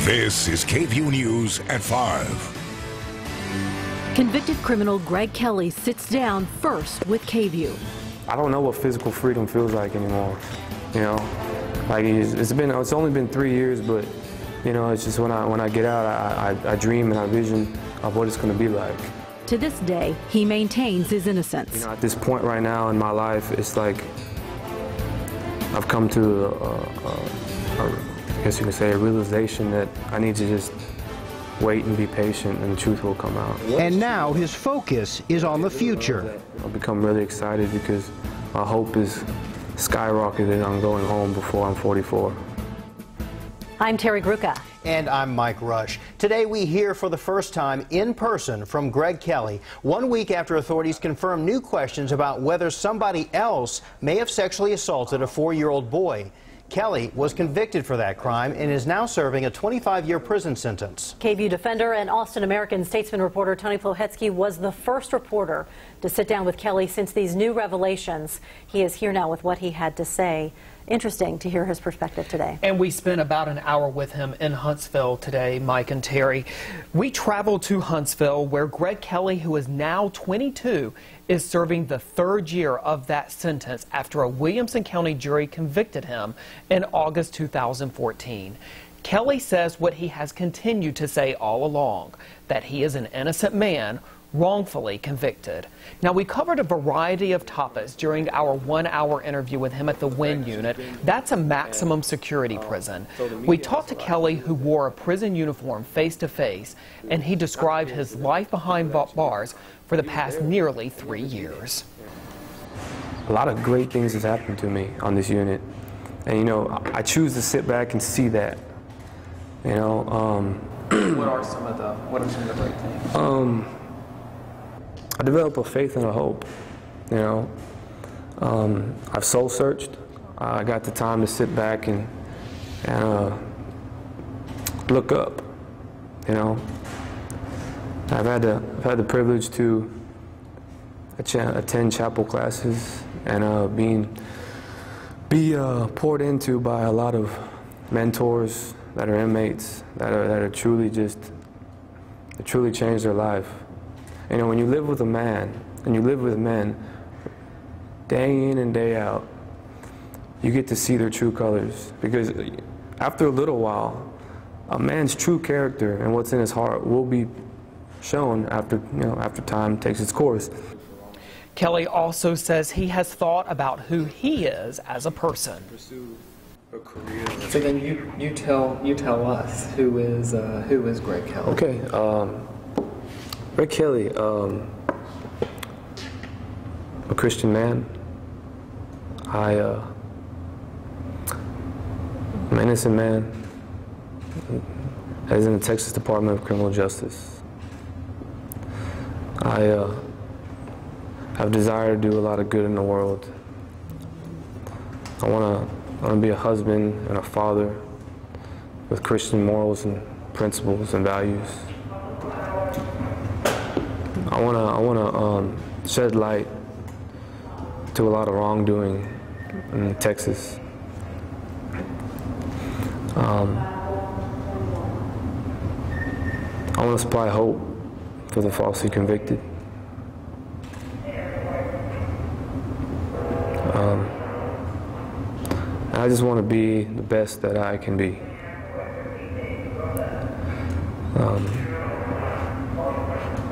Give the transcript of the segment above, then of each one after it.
This is KVUE News at 5. Convicted criminal Greg Kelly sits down first with KVUE. I don't know what physical freedom feels like anymore. You know, like it's only been 3 years, but you know, it's just when I get out, I dream and I vision of what it's going to be like. To this day, he maintains his innocence. You know, at this point right now in my life, it's like I've come to I guess you could say a realization that I need to just wait and be patient, and the truth will come out. And now his focus is on the future. I've become really excited because my hope is skyrocketed on going home before I'm 44. I'm Terry Gruca. And I'm Mike Rush. Today we hear for the first time in person from Greg Kelly, 1 week after authorities confirmed new questions about whether somebody else may have sexually assaulted a 4-year-old boy. Kelly was convicted for that crime and is now serving a 25-year prison sentence. KVUE defender and Austin American-Statesman reporter Tony Plohetsky was the first reporter to sit down with Kelly since these new revelations. He is here now with what he had to say. Interesting to hear his perspective today. And we spent about an hour with him in Huntsville today, Mike and Terry. We traveled to Huntsville, where Greg Kelly, who is now 22, is serving the 3rd year of that sentence after a Williamson County jury convicted him in August 2014. Kelly says what he has continued to say all along, that he is an innocent man wrongfully convicted. Now, we covered a variety of topics during our 1-hour interview with him at the Wynn unit. That's a maximum security prison. We talked to Kelly, who wore a prison uniform face to face, and he described his life behind bars for the past nearly 3 years. A lot of great things has happened to me on this unit, and you know, I choose to sit back and see that. You know, What are some of the great things? I developed a faith and a hope, you know. I've soul searched. I got the time to sit back and look up, you know. I've had the privilege to attend chapel classes and be poured into by a lot of mentors that are inmates that are truly changed their life. You know, when you live with a man, and you live with men, day in and day out, you get to see their true colors. Because after a little while, a man's true character and what's in his heart will be shown after time takes its course. Kelly also says he has thought about who he is as a person. So then you tell us who is Greg Kelly. Okay. Greg Kelly, a Christian man. I'm an innocent man that is in the Texas Department of Criminal Justice. I have a desire to do a lot of good in the world. I want to be a husband and a father with Christian morals and principles and values. I want to shed light to a lot of wrongdoing in Texas. I want to supply hope for the falsely convicted. I just want to be the best that I can be.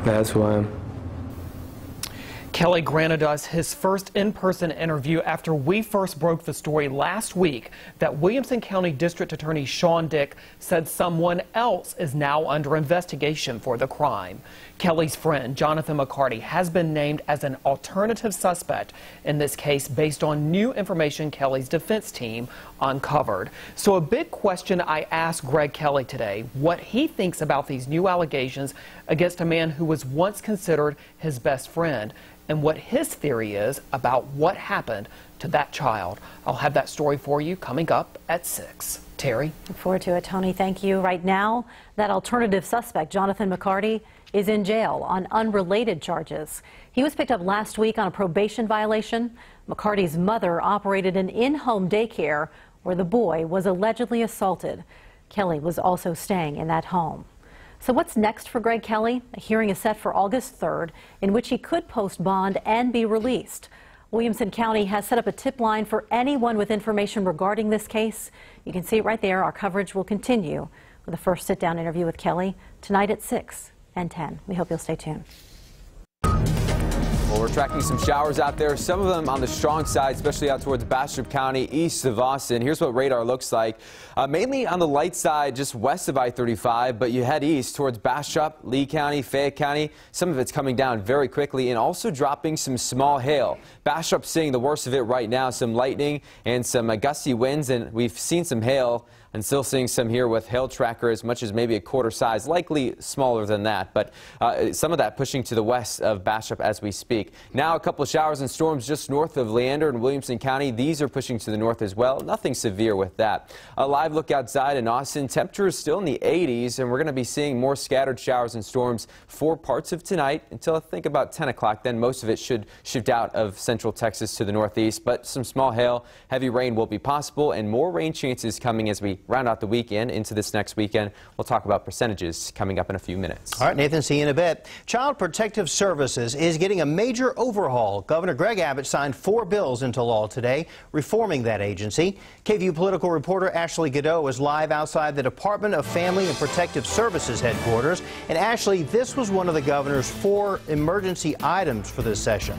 That's who I am. Kelly granted us his first in-person interview after we first broke the story last week that Williamson County District Attorney Sean Dick said someone else is now under investigation for the crime. Kelly's friend, Jonathan McCarty, has been named as an alternative suspect in this case based on new information Kelly's defense team uncovered. So a big question I asked Greg Kelly today, what he thinks about these new allegations against a man who was once considered his best friend, and what his theory is about what happened to that child. I'll have that story for you coming up at 6. Terry? Look forward to it, Tony. Thank you. Right now, that alternative suspect, Jonathan McCarty, is in jail on unrelated charges. He was picked up last week on a probation violation. McCarty's mother operated an in-home daycare where the boy was allegedly assaulted. Kelly was also staying in that home. So what's next for Greg Kelly? A hearing is set for August 3rd, in which he could post bond and be released. Williamson County has set up a tip line for anyone with information regarding this case. You can see it right there. Our coverage will continue with the first sit-down interview with Kelly tonight at 6 and 10. We hope you'll stay tuned. Well, we're tracking some showers out there, some of them on the strong side, especially out towards Bastrop County, east of Austin. Here's what radar looks like. Mainly on the light side, just west of I-35, but you head east towards Bastrop, Lee County, Fayette County. Some of it's coming down very quickly and also dropping some small hail. Bastrop's seeing the worst of it right now, some lightning and some gusty winds, and we've seen some hail. And still seeing some here with hail tracker as much as maybe a quarter size, likely smaller than that, but some of that pushing to the west of Bastrop as we speak. Now a couple of showers and storms just north of Leander and Williamson County. These are pushing to the north as well. Nothing severe with that. A live look outside in Austin. Temperature is still in the 80s, and we're going to be seeing more scattered showers and storms for parts of tonight until I think about 10 o'clock. Then most of it should shift out of central Texas to the northeast, but some small hail, heavy rain will be possible, and more rain chances coming as we round out the weekend into this next weekend. We'll talk about percentages coming up in a few minutes. All right, Nathan, see you in a bit. Child Protective Services is getting a major overhaul. Governor Greg Abbott signed 4 bills into law today, reforming that agency. KVUE political reporter Ashley Godot is live outside the Department of Family and Protective Services headquarters. And Ashley, this was one of the governor's 4 emergency items for this session.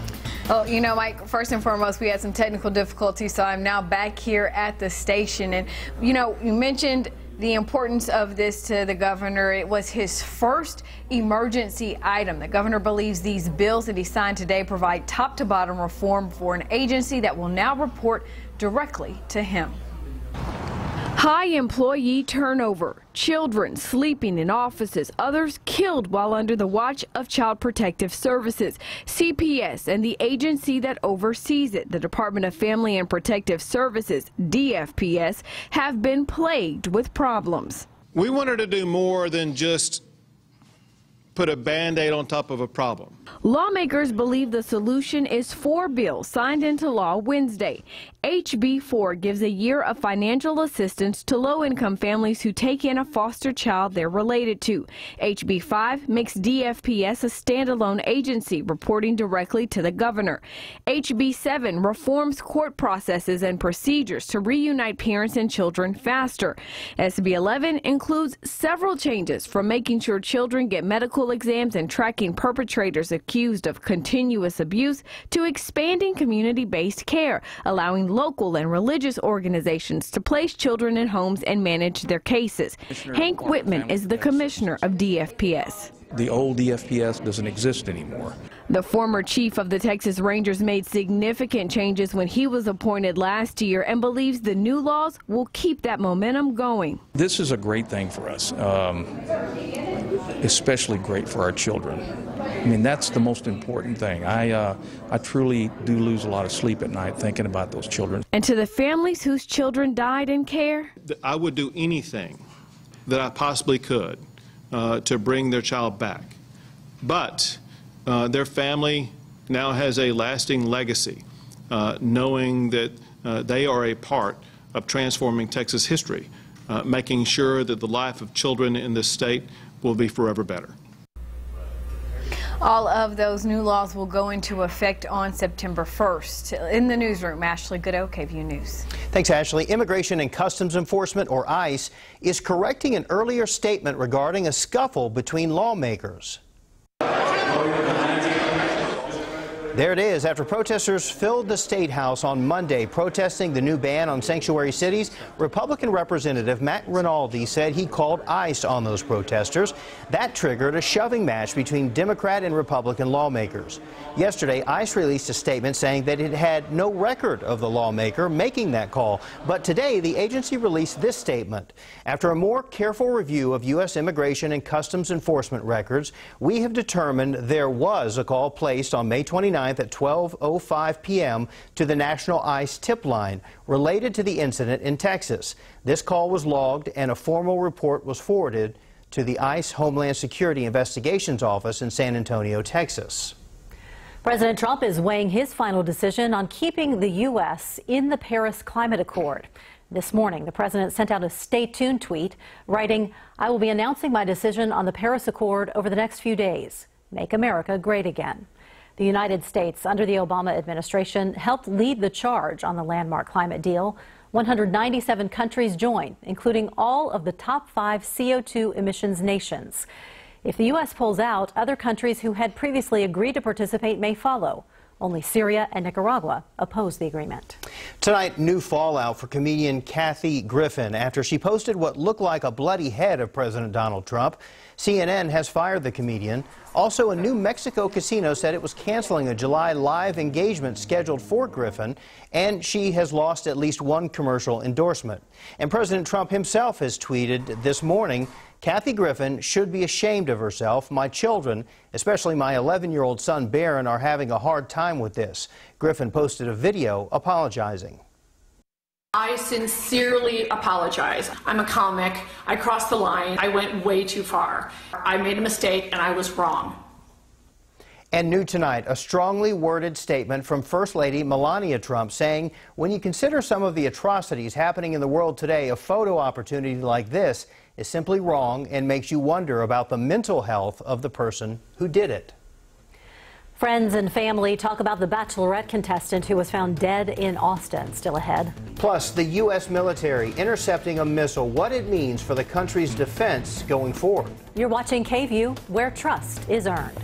Well, you know, Mike, first and foremost, we had some technical difficulties, so I'm now back here at the station. And, you know, you mentioned the importance of this to the governor. It was his first emergency item. The governor believes these bills that he signed today provide top-to-bottom reform for an agency that will now report directly to him. High employee turnover, children sleeping in offices, others killed while under the watch of Child Protective Services. CPS and the agency that oversees it, the Department of Family and Protective Services, DFPS, have been plagued with problems. We wanted to do more than just put a Band-Aid on top of a problem. Lawmakers believe the solution is 4 bills signed into law Wednesday. HB 4 gives a year of financial assistance to low-income families who take in a foster child they're related to. HB 5 makes DFPS a standalone agency reporting directly to the governor. HB 7 reforms court processes and procedures to reunite parents and children faster. SB 11 includes several changes from making sure children get medical exams and tracking perpetrators accused of continuous abuse to expanding community-based care, allowing local and religious organizations to place children in homes and manage their cases. Hank Whitman is the commissioner of DFPS. The old DFPS doesn't exist anymore. The former chief of the Texas Rangers made significant changes when he was appointed last year and believes the new laws will keep that momentum going. This is a great thing for us, especially great for our children. I mean, that's the most important thing. I truly do lose a lot of sleep at night thinking about those children. And to the families whose children died in care, I would do anything that I possibly could to bring their child back. But their family now has a lasting legacy, knowing that they are a part of transforming Texas history, making sure that the life of children in this state will be forever better. all of those new laws will go into effect on September 1st. In the newsroom, Ashley Godot, KVUE News. Thanks, Ashley. Immigration and Customs Enforcement, or ICE, is correcting an earlier statement regarding a scuffle between lawmakers. There it is. After protesters filled the State House on Monday protesting the new ban on sanctuary cities, Republican Representative Matt Rinaldi said he called ICE on those protesters. That triggered a shoving match between Democrat and Republican lawmakers. Yesterday, ICE released a statement saying that it had no record of the lawmaker making that call. But today, the agency released this statement. After a more careful review of U.S. immigration and customs enforcement records, we have determined there was a call placed on May 29th at 12:05 p.m. to the National ICE tip line related to the incident in Texas. This call was logged and a formal report was forwarded to the ICE Homeland Security Investigations Office in San Antonio, Texas. President Trump is weighing his final decision on keeping the U.S. in the Paris Climate Accord. This morning, the president sent out a stay tuned tweet writing, "I will be announcing my decision on the Paris Accord over the next few days. Make America great again." The United States, under the Obama administration, helped lead the charge on the landmark climate deal. 197 countries joined, including all of the top 5 CO2 emissions nations. If the U.S. pulls out, other countries who had previously agreed to participate may follow. Only Syria and Nicaragua oppose the agreement. Tonight, new fallout for comedian Kathy Griffin after she posted what looked like a bloody head of President Donald Trump. CNN has fired the comedian. Also, a New Mexico casino said it was canceling a July live engagement scheduled for Griffin, and she has lost at least one commercial endorsement. And President Trump himself has tweeted this morning, "Kathy Griffin should be ashamed of herself. My children, especially my 11-year-old son Barron, are having a hard time with this." Griffin posted a video apologizing. I sincerely apologize. I'm a comic. I crossed the line. I went way too far. I made a mistake and I was wrong. And new tonight, a strongly worded statement from First Lady Melania Trump saying, when you consider some of the atrocities happening in the world today, a photo opportunity like this is simply wrong and makes you wonder about the mental health of the person who did it. Friends and family talk about the Bachelorette contestant who was found dead in Austin. Still ahead. Plus, the U.S. military intercepting a missile, what it means for the country's defense going forward. You're watching KVUE, where trust is earned.